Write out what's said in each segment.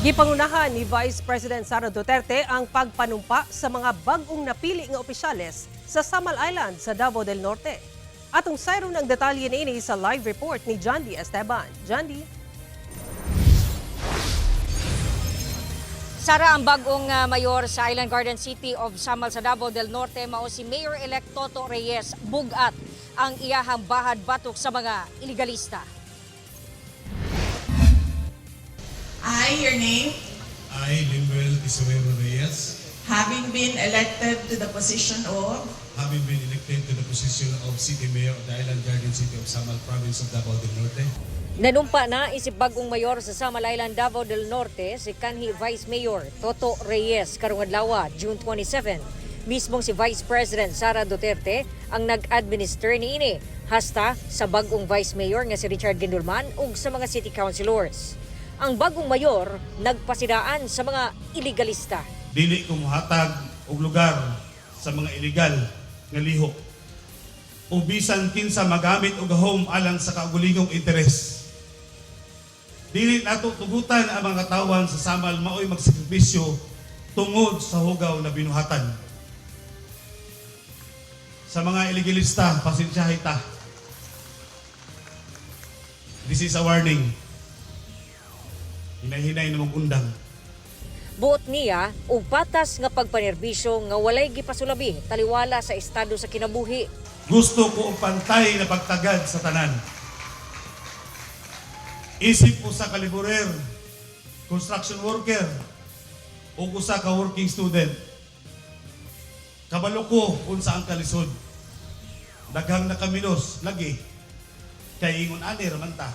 Gipangunahan ni Vice President Sara Duterte ang pagpanumpa sa mga bag-ong napili nga opisyales sa Samal Island sa Davao del Norte. Atong sayron ang detalye niini sa live report ni John D. Esteban. John D. Sara, ang bagong mayor sa Island Garden City of Samal sa Davao del Norte mao si Mayor-elect Toto Reyes. Bugat ang iyahang bahad batok sa mga iligalista. Your name, I, Limuel Isurero Reyes, having been elected to the position of having been elected to the position of City Mayor of the Island Garden City of Samal, Province of Davao del Norte. Nanumpa na isip bagong mayor sa Samal Island, Davao del Norte si kanhi Vice Mayor Toto Reyes karong adlaw, June 27. Mismong si Vice President Sara Duterte ang nag-administer niini hasta sa bagong Vice Mayor nga si Richard Gendulman ug sa mga city councilors. Ang bagong mayor nagpasidaan sa mga iligalista. Dili ko mohatag og lugar sa mga illegal nga lihok. O bisan kinsa magamit og gahom alang sa kaugulingong interes. Dili nato tugutan ang mga katawan sa Samal maoy magsakripisyo tungod sa hugaw na binuhatan. Sa mga illegalista, pasensyahay ta. This is a warning. Hinay-hinay na mag-undang. Buot niya og patas nga pagpanerbisyo nga walay gipasulabi taliwala sa estado sa kinabuhi. Gusto ko og pantay na pagtagad sa tanan. Isip usa ka laborer, construction worker, o usa ka working student. Kabalo ko unsa ang kalisod. Daghang nakaminos lagi kay ingon ani raman ta.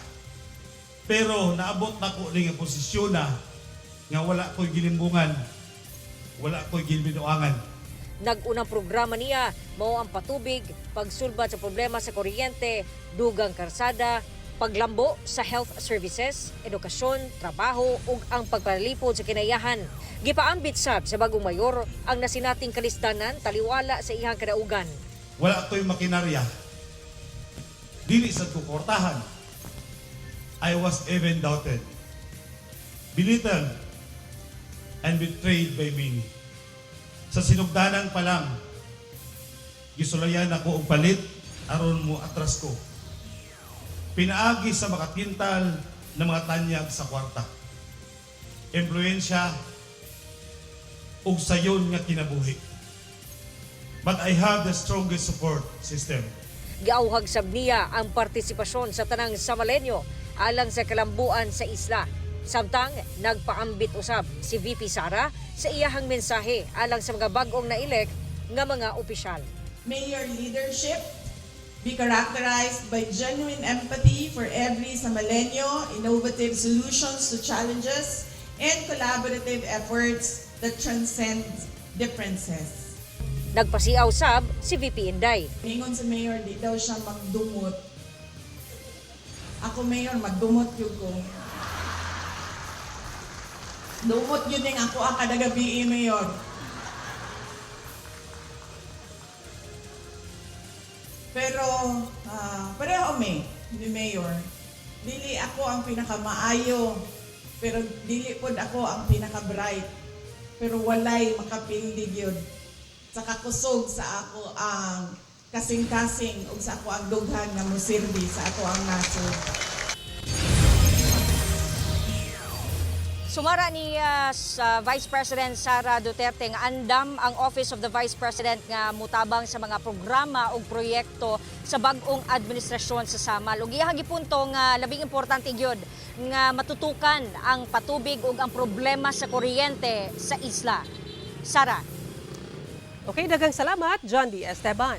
Pero naabot na ko ning posisyon na nga wala ko'y gilimbungan, wala ko'y gilbinuangan. Nag-unang programa niya mao ang patubig, pagsulbad sa problema sa kuryente, dugang karsada, paglambo sa health services, edukasyon, trabaho ug ang pagpalipod sa kinayahan. Gipaambit sab sa bagong mayor ang nasinating kalistanan taliwala sa iyang kadaugan. Wala ko'y makinarya. Dili sa kukortahan. I was even doubted, belittled, and betrayed by many. Sa sinugdanan pa lang, gisulayan ako og palit aron mo atras ko. Pinaagi sa makatintal na mga tanyag sa kwarta. Impluensya ug sayon nga kinabuhi. But I have the strongest support system. Giauhag sab niya ang partisipasyon sa tanang Samalenyo alang sa kalambuan sa isla. Samtang nagpaambit usab si VP Sara sa iyahang mensahe alang sa mga bag-ong na-elect nga mga opisyal. May your leadership be characterized by genuine empathy for every Samalenyo, innovative solutions to challenges, and collaborative efforts that transcend differences. Nagpasiaw sab si VP Inday. Ningon sa mayor, di daw siya magdumot. Ako mayor, magdumot yun ko. Dumot yun din ako ang kadagabi, mayor. Pero, pareho ni mayor. Dili ako ang pinakamaayo, pero dili pod ako ang pinaka-bright. Pero walay makapildig yun. Sa kakusog sa ako ang kasing-kasing ug sa ako ang dughan nga mosilbi sa ako ang nasod. Sumara ni sa Vice President Sara Duterte nga andam ang Office of the Vice President nga mutabang sa mga programa ug proyekto sa bag-ong administrasyon sa Samal. Ug iyang gipunto nga labing importante gyud nga matutukan ang patubig ug ang problema sa kuryente sa isla. Sara. Okay, daghang salamat, John D. Esteban.